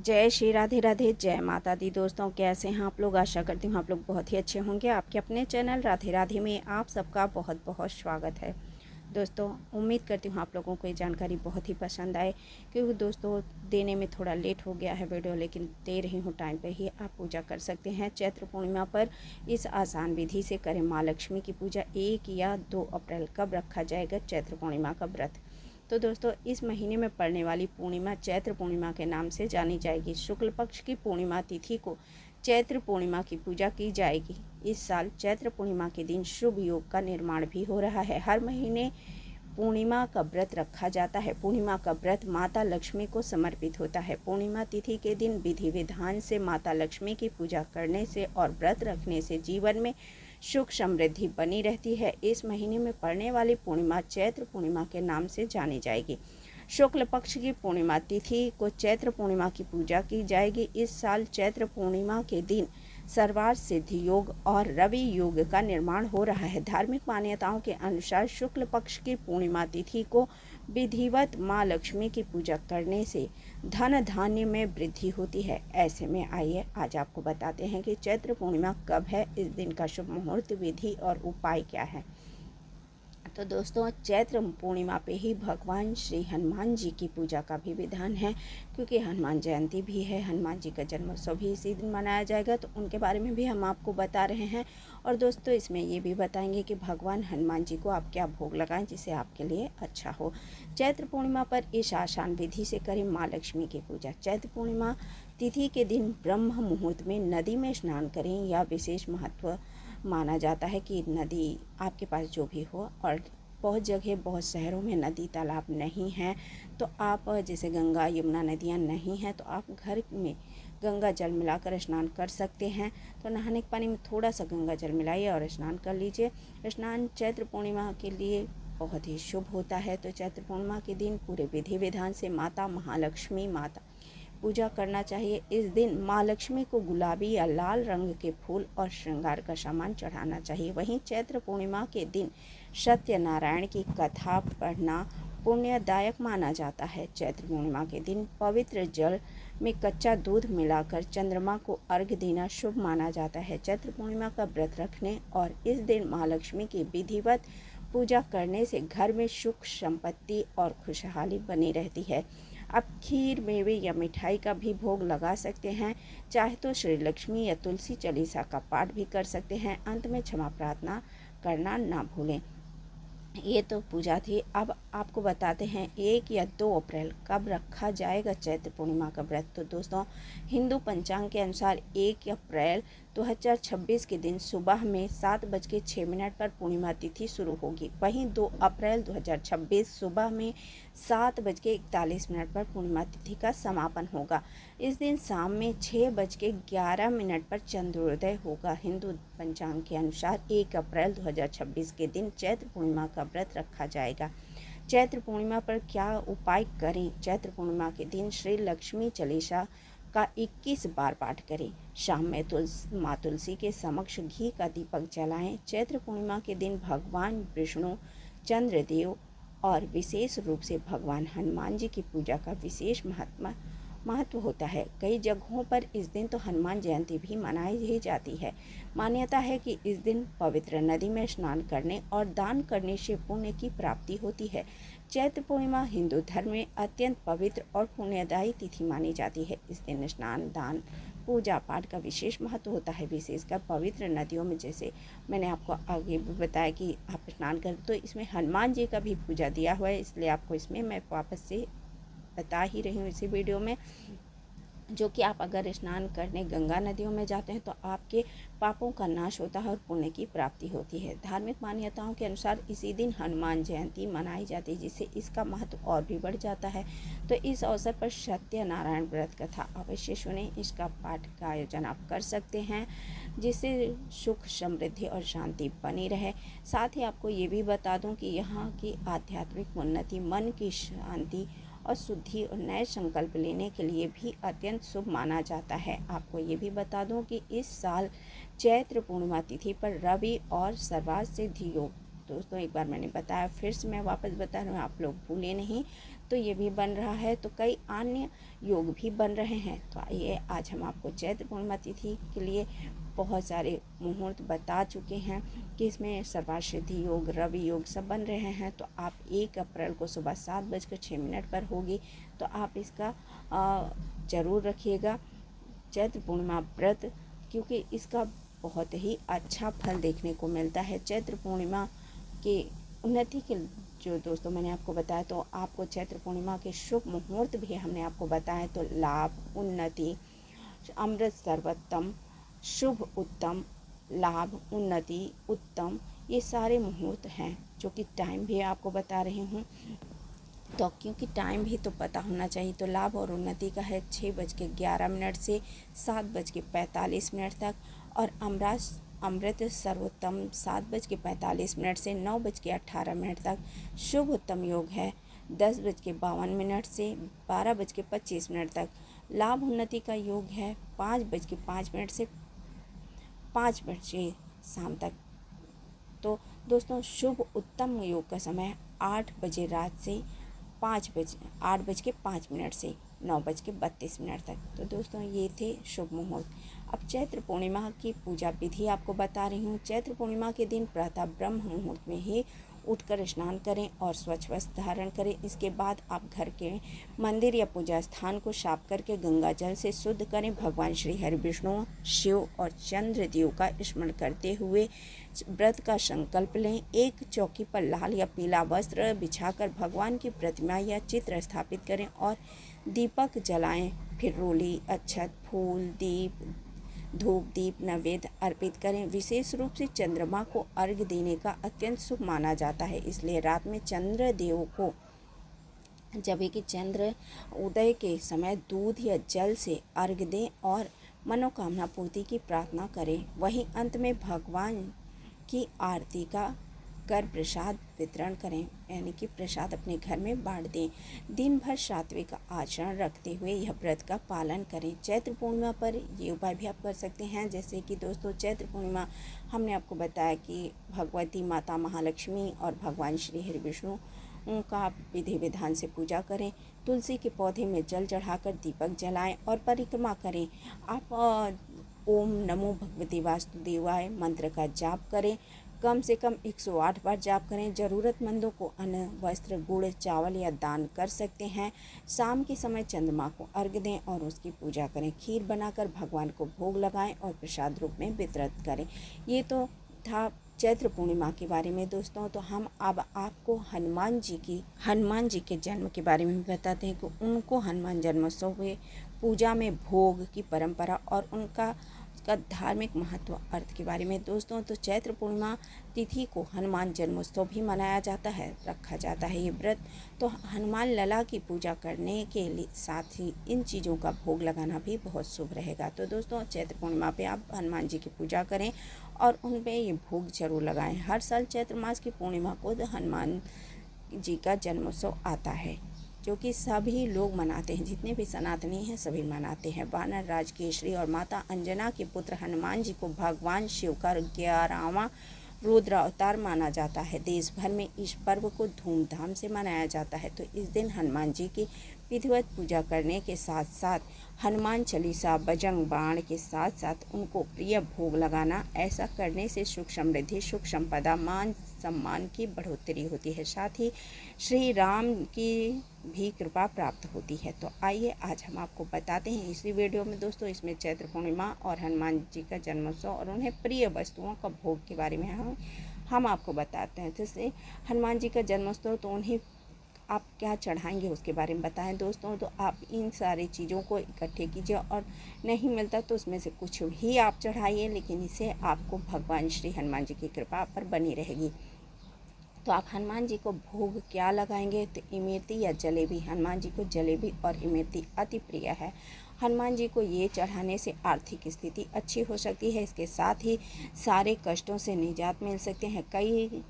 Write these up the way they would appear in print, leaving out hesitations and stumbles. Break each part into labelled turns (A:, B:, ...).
A: जय श्री राधे राधे, जय माता दी। दोस्तों कैसे हैं आप लोग? आशा करती हूँ आप लोग बहुत ही अच्छे होंगे। आपके अपने चैनल राधे राधे में आप सबका बहुत बहुत स्वागत है। दोस्तों उम्मीद करती हूँ आप लोगों को ये जानकारी बहुत ही पसंद आए, क्योंकि दोस्तों देने में थोड़ा लेट हो गया है वीडियो, लेकिन दे रही हूँ। टाइम पे ही आप पूजा कर सकते हैं। चैत्र पूर्णिमा पर इस आसान विधि से करें माँ लक्ष्मी की पूजा। 1 या 2 अप्रैल कब रखा जाएगा चैत्र पूर्णिमा का व्रत? तो दोस्तों इस महीने में पड़ने वाली पूर्णिमा चैत्र पूर्णिमा के नाम से जानी जाएगी। शुक्ल पक्ष की पूर्णिमा तिथि को चैत्र पूर्णिमा की पूजा की जाएगी। इस साल चैत्र पूर्णिमा के दिन शुभ योग का निर्माण भी हो रहा है। हर महीने पूर्णिमा का व्रत रखा जाता है। पूर्णिमा का व्रत माता लक्ष्मी को समर्पित होता है। पूर्णिमा तिथि के दिन विधि विधान से माता लक्ष्मी की पूजा करने से और व्रत रखने से जीवन में सुख समृद्धि बनी रहती है। इस महीने में पड़ने वाली पूर्णिमा चैत्र पूर्णिमा के नाम से जानी जाएगी। शुक्ल पक्ष की पूर्णिमा तिथि को चैत्र पूर्णिमा की पूजा की जाएगी। इस साल चैत्र पूर्णिमा के दिन सर्वार्थ सिद्धि योग और रवि योग का निर्माण हो रहा है। धार्मिक मान्यताओं के अनुसार शुक्ल पक्ष की पूर्णिमा तिथि को विधिवत माँ लक्ष्मी की पूजा करने से धन धान्य में वृद्धि होती है। ऐसे में आइए आज आपको बताते हैं कि चैत्र पूर्णिमा कब है, इस दिन का शुभ मुहूर्त, विधि और उपाय क्या है। तो दोस्तों चैत्र पूर्णिमा पे ही भगवान श्री हनुमान जी की पूजा का भी विधान है, क्योंकि हनुमान जयंती भी है। हनुमान जी का जन्मोत्सव भी इसी दिन मनाया जाएगा, तो उनके बारे में भी हम आपको बता रहे हैं। और दोस्तों इसमें ये भी बताएंगे कि भगवान हनुमान जी को आप क्या भोग लगाएं जिससे आपके लिए अच्छा हो। चैत्र पूर्णिमा पर इस आसान विधि से करें माँ लक्ष्मी की पूजा। चैत्र पूर्णिमा तिथि के दिन ब्रह्म मुहूर्त में नदी में स्नान करें। या विशेष महत्व माना जाता है कि नदी आपके पास जो भी हो, और बहुत जगह बहुत शहरों में नदी तालाब नहीं है, तो आप जैसे गंगा यमुना नदियाँ नहीं हैं, तो आप घर में गंगा जल मिलाकर स्नान कर सकते हैं। तो नहाने के पानी में थोड़ा सा गंगा जल मिलाइए और स्नान कर लीजिए। स्नान चैत्र पूर्णिमा के लिए बहुत ही शुभ होता है। तो चैत्र पूर्णिमा के दिन पूरे विधि विधान से माता महालक्ष्मी माता पूजा करना चाहिए। इस दिन माँ लक्ष्मी को गुलाबी या लाल रंग के फूल और श्रृंगार का सामान चढ़ाना चाहिए। वहीं चैत्र पूर्णिमा के दिन सत्यनारायण की कथा पढ़ना पुण्यदायक माना जाता है। चैत्र पूर्णिमा के दिन पवित्र जल में कच्चा दूध मिलाकर चंद्रमा को अर्घ्य देना शुभ माना जाता है। चैत्र पूर्णिमा का व्रत रखने और इस दिन माँ लक्ष्मी की विधिवत पूजा करने से घर में सुख संपत्ति और खुशहाली बनी रहती है। आप खीर, मेवे या मिठाई का भी भोग लगा सकते हैं। चाहे तो श्री लक्ष्मी या तुलसी चालीसा का पाठ भी कर सकते हैं। अंत में क्षमा प्रार्थना करना ना भूलें। ये तो पूजा थी। अब आपको बताते हैं 1 या 2 अप्रैल कब रखा जाएगा चैत्र पूर्णिमा का व्रत। तो दोस्तों हिंदू पंचांग के अनुसार 1 अप्रैल 2026 के दिन सुबह में 7:06 पर पूर्णिमा तिथि शुरू होगी। वहीं 2 अप्रैल 2026 सुबह में 7:41 पर पूर्णिमा तिथि का समापन होगा। इस दिन शाम में 6:11 पर चंद्रोदय होगा। हिंदू पंचांग के अनुसार 1 अप्रैल 2026 के दिन चैत्र पूर्णिमा का व्रत रखा जाएगा। चैत्र पूर्णिमा पर क्या उपाय करें? चैत्र पूर्णिमा के दिन श्री लक्ष्मी चालीसा का 21 बार पाठ करें। शाम में माँ तुलसी के समक्ष घी का दीपक जलाएं। चैत्र पूर्णिमा के दिन भगवान विष्णु, चंद्रदेव और विशेष रूप से भगवान हनुमान जी की पूजा का विशेष महत्व होता है। कई जगहों पर इस दिन तो हनुमान जयंती भी मनाई ही जाती है। मान्यता है कि इस दिन पवित्र नदी में स्नान करने और दान करने से पुण्य की प्राप्ति होती है। चैत्र पूर्णिमा हिंदू धर्म में अत्यंत पवित्र और पुण्यदायी तिथि मानी जाती है। इस दिन स्नान, दान, पूजा पाठ का विशेष महत्व होता है। विशेषकर पवित्र नदियों में, जैसे मैंने आपको आगे भी बताया कि आप स्नान करें, तो इसमें हनुमान जी का भी पूजा दिया हुआ है, इसलिए आपको इसमें मैं वापस से बता ही रही हूँ इसी वीडियो में, जो कि आप अगर स्नान करने गंगा नदियों में जाते हैं तो आपके पापों का नाश होता है और पुण्य की प्राप्ति होती है। धार्मिक मान्यताओं के अनुसार इसी दिन हनुमान जयंती मनाई जाती है, जिससे इसका महत्व और भी बढ़ जाता है। तो इस अवसर पर सत्यनारायण व्रत कथा अवश्य सुने। इसका पाठ का आयोजन आप कर सकते हैं, जिससे सुख समृद्धि और शांति बनी रहे। साथ ही आपको ये भी बता दूं कि यहाँ की आध्यात्मिक उन्नति, मन की शांति और शुद्धि और नए संकल्प लेने के लिए भी अत्यंत शुभ माना जाता है। आपको ये भी बता दूं कि इस साल चैत्र पूर्णिमा तिथि पर रवि और सर्वार्थ सिद्धि योग, दोस्तों एक बार मैंने बताया, फिर से मैं वापस बता रही हूँ, आप लोग भूले नहीं। तो ये भी बन रहा है, तो कई अन्य योग भी बन रहे हैं। तो आइए आज हम आपको चैत्र पूर्णिमा तिथि के लिए बहुत सारे मुहूर्त बता चुके हैं कि इसमें सर्वासिद्धि योग, रवि योग सब बन रहे हैं। तो आप 1 अप्रैल को सुबह 7:06 पर होगी, तो आप इसका ज़रूर रखिएगा चैत्र पूर्णिमा व्रत, क्योंकि इसका बहुत ही अच्छा फल देखने को मिलता है। चैत्र पूर्णिमा के उन्नति के जो दोस्तों मैंने आपको बताया, तो आपको चैत्र पूर्णिमा के शुभ मुहूर्त भी हमने आपको बताए। तो लाभ, उन्नति, अमृत सर्वोत्तम, शुभ उत्तम, लाभ, उन्नति, उत्तम, ये सारे मुहूर्त हैं जो कि टाइम भी आपको बता रही हूँ। तो क्योंकि टाइम भी तो पता होना चाहिए, तो लाभ और उन्नति का है 6:11 से 7:45 तक, और अमृत सर्वोत्तम 7:45 से 9:18 तक। शुभ उत्तम योग है 10:52 से 12:25 तक। लाभ उन्नति का योग है 5:05 से 5 बजे शाम तक। तो दोस्तों शुभ उत्तम योग का समय 8 बजे रात से 8:05 से 9:32 तक। तो दोस्तों ये थे शुभ मुहूर्त। अब चैत्र पूर्णिमा की पूजा विधि आपको बता रही हूँ। चैत्र पूर्णिमा के दिन प्रातः ब्रह्म मुहूर्त में ही उठकर स्नान करें और स्वच्छ वस्त्र धारण करें। इसके बाद आप घर के मंदिर या पूजा स्थान को साफ करके गंगा जल से शुद्ध करें। भगवान श्री हरि, विष्णु, शिव और चंद्रदेव का स्मरण करते हुए व्रत का संकल्प लें। एक चौकी पर लाल या पीला वस्त्र बिछाकर भगवान की प्रतिमा या चित्र स्थापित करें और दीपक जलाएं। फिर रोली, अक्षत, फूल, दीप, धूप दीप नैवेद्य अर्पित करें। विशेष रूप से चंद्रमा को अर्घ्य देने का अत्यंत शुभ माना जाता है, इसलिए रात में चंद्र देव को जब कि चंद्र उदय के समय दूध या जल से अर्घ्य दें और मनोकामना पूर्ति की प्रार्थना करें। वहीं अंत में भगवान की आरती का कर प्रसाद वितरण करें, यानी कि प्रसाद अपने घर में बांट दें। दिन भर सात्विक आचरण रखते हुए यह व्रत का पालन करें। चैत्र पूर्णिमा पर ये उपाय भी आप कर सकते हैं, जैसे कि दोस्तों चैत्र पूर्णिमा हमने आपको बताया कि भगवती माता महालक्ष्मी और भगवान श्री हरि विष्णु का विधि विधान से पूजा करें। तुलसी के पौधे में जल चढ़ाकर दीपक जलाएं और परिक्रमा करें। आप ओम नमो भगवती वासुदेवाय मंत्र का जाप करें। कम से कम 108 बार जाप करें। ज़रूरतमंदों को अन्न, वस्त्र, गुड़, चावल या दान कर सकते हैं। शाम के समय चंद्रमा को अर्घ्य दें और उसकी पूजा करें। खीर बनाकर भगवान को भोग लगाएं और प्रसाद रूप में वितरित करें। ये तो था चैत्र पूर्णिमा के बारे में दोस्तों। तो हम अब आपको हनुमान जी के जन्म के बारे में बताते हैं कि उनको हनुमान जन्मोत्सव में पूजा में भोग की परंपरा और उनका धार्मिक महत्व अर्थ के बारे में दोस्तों। तो चैत्र पूर्णिमा तिथि को हनुमान जन्मोत्सव भी मनाया जाता है, रखा जाता है ये व्रत। तो हनुमान लला की पूजा करने के लिए साथ ही इन चीज़ों का भोग लगाना भी बहुत शुभ रहेगा। तो दोस्तों चैत्र पूर्णिमा पे आप हनुमान जी की पूजा करें और उन पे ये भोग जरूर लगाएं। हर साल चैत्र मास की पूर्णिमा को हनुमान जी का जन्मोत्सव आता है, जो कि सभी लोग मनाते हैं, जितने भी सनातनी हैं सभी मनाते हैं। वानर राज केसरी और माता अंजना के पुत्र हनुमान जी को भगवान शिव का 11वां रुद्र अवतार माना जाता है। देश भर में इस पर्व को धूमधाम से मनाया जाता है। तो इस दिन हनुमान जी की विधिवत पूजा करने के साथ साथ हनुमान चालीसा, बजरंग बाण के साथ साथ उनको प्रिय भोग लगाना, ऐसा करने से सुख समृद्धि, सुख संपदा, मान सम्मान की बढ़ोतरी होती है। साथ ही श्री राम की भी कृपा प्राप्त होती है। तो आइए आज हम आपको बताते हैं इसी वीडियो में दोस्तों, इसमें चैत्र पूर्णिमा और हनुमान जी का जन्मोत्सव और उन्हें प्रिय वस्तुओं का भोग के बारे में हम आपको बताते हैं। जैसे हनुमान जी का जन्मोत्सव, तो उन्हें आप क्या चढ़ाएंगे उसके बारे में बताएं दोस्तों। तो आप इन सारी चीज़ों को इकट्ठे कीजिए और नहीं मिलता तो उसमें से कुछ भी आप चढ़ाइए, लेकिन इससे आपको भगवान श्री हनुमान जी की कृपा पर बनी रहेगी। तो आप हनुमान जी को भोग क्या लगाएंगे, तो इमरती या जलेबी। हनुमान जी को जलेबी और इमरती अति प्रिय है। हनुमान जी को ये चढ़ाने से आर्थिक स्थिति अच्छी हो सकती है। इसके साथ ही सारे कष्टों से निजात मिल सकते हैं।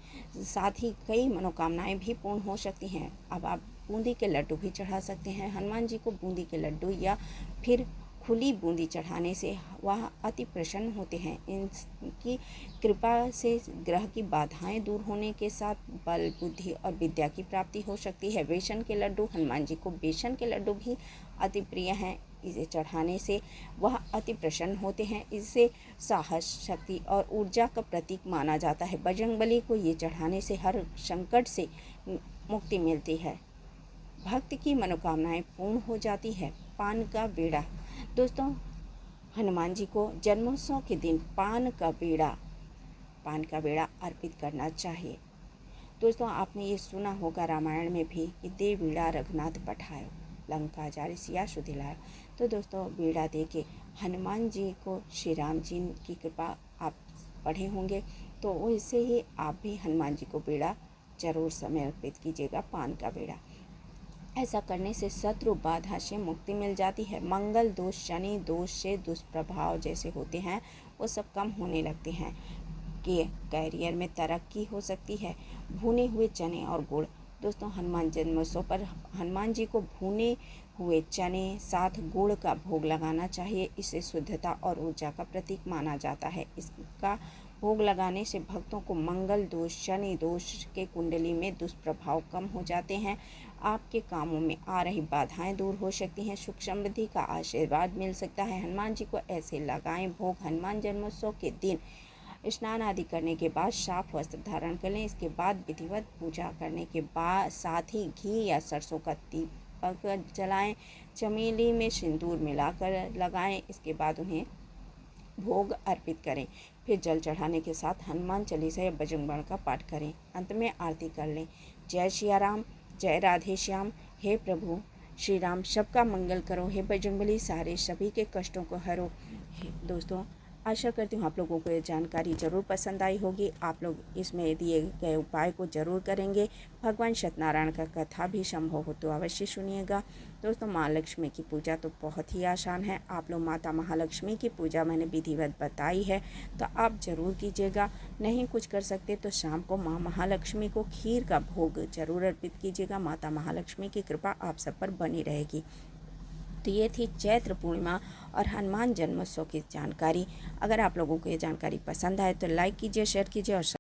A: साथ ही कई मनोकामनाएं भी पूर्ण हो सकती हैं। अब आप बूंदी के लड्डू भी चढ़ा सकते हैं हनुमान जी को। बूंदी के लड्डू या फिर खुली बूंदी चढ़ाने से वह अति प्रसन्न होते हैं। इनकी कृपा से ग्रह की बाधाएं दूर होने के साथ बल, बुद्धि और विद्या की प्राप्ति हो सकती है। बेसन के लड्डू, हनुमान जी को बेसन के लड्डू भी अति प्रिय हैं। इसे चढ़ाने से वह अति प्रसन्न होते हैं। इससे साहस, शक्ति और ऊर्जा का प्रतीक माना जाता है। बजरंगबली को ये चढ़ाने से हर संकट से मुक्ति मिलती है। भक्त की मनोकामनाएं पूर्ण हो जाती है। पान का बेड़ा, दोस्तों हनुमान जी को जन्मोत्सव के दिन पान का बेड़ा अर्पित करना चाहिए। दोस्तों आपने ये सुना होगा रामायण में भी कि दे बीड़ा रघुनाथ पठायो, लंका जारि सिया सुधि लायो। तो दोस्तों बीड़ा दे के हनुमान जी को, श्री राम जी की कृपा आप पढ़े होंगे, तो वैसे ही आप भी हनुमान जी को बीड़ा जरूर समर्पित कीजिएगा, पान का बेड़ा। ऐसा करने से शत्रु बाधा से मुक्ति मिल जाती है। मंगल दोष, शनि दोष से दुष्प्रभाव जैसे होते हैं वो सब कम होने लगते हैं। कि कैरियर में तरक्की हो सकती है। भुने हुए चने और गुड़, दोस्तों हनुमान जन्मोत्सव पर हनुमान जी को भुने हुए चने साथ गुड़ का भोग लगाना चाहिए। इसे शुद्धता और ऊर्जा का प्रतीक माना जाता है। इसका भोग लगाने से भक्तों को मंगल दोष, शनि दोष के कुंडली में दुष्प्रभाव कम हो जाते हैं। आपके कामों में आ रही बाधाएं दूर हो सकती हैं। सुख समृद्धि का आशीर्वाद मिल सकता है। हनुमान जी को ऐसे लगाएं भोग। हनुमान जन्मोत्सव के दिन स्नान आदि करने के बाद साफ वस्त्र धारण कर लें। इसके बाद विधिवत पूजा करने के बाद साथ ही घी या सरसों का दीपक जलाएं। चमेली में सिंदूर मिलाकर लगाएं। इसके बाद उन्हें भोग अर्पित करें। फिर जल चढ़ाने के साथ हनुमान चालीसा या बजरंग बाण का पाठ करें। अंत में आरती कर लें। जय सिया राम, जय राधे श्याम। हे प्रभु श्री राम, सबका मंगल करो। हे बजरंगबली, सारे सभी के कष्टों को हरो। दोस्तों आशा करती हूँ आप लोगों को ये जानकारी ज़रूर पसंद आई होगी। आप लोग इसमें दिए गए उपाय को ज़रूर करेंगे। भगवान सत्यनारायण का कथा भी संभव हो तो अवश्य सुनिएगा। दोस्तों माँ लक्ष्मी की पूजा तो बहुत ही आसान है। आप लोग माता महालक्ष्मी की पूजा मैंने विधिवत बताई है, तो आप ज़रूर कीजिएगा। नहीं कुछ कर सकते तो शाम को माँ महालक्ष्मी को खीर का भोग ज़रूर अर्पित कीजिएगा। माता महालक्ष्मी की कृपा आप सब पर बनी रहेगी। तो ये थी चैत्र पूर्णिमा और हनुमान जन्मोत्सव की जानकारी। अगर आप लोगों को ये जानकारी पसंद आए तो लाइक कीजिए, शेयर कीजिए और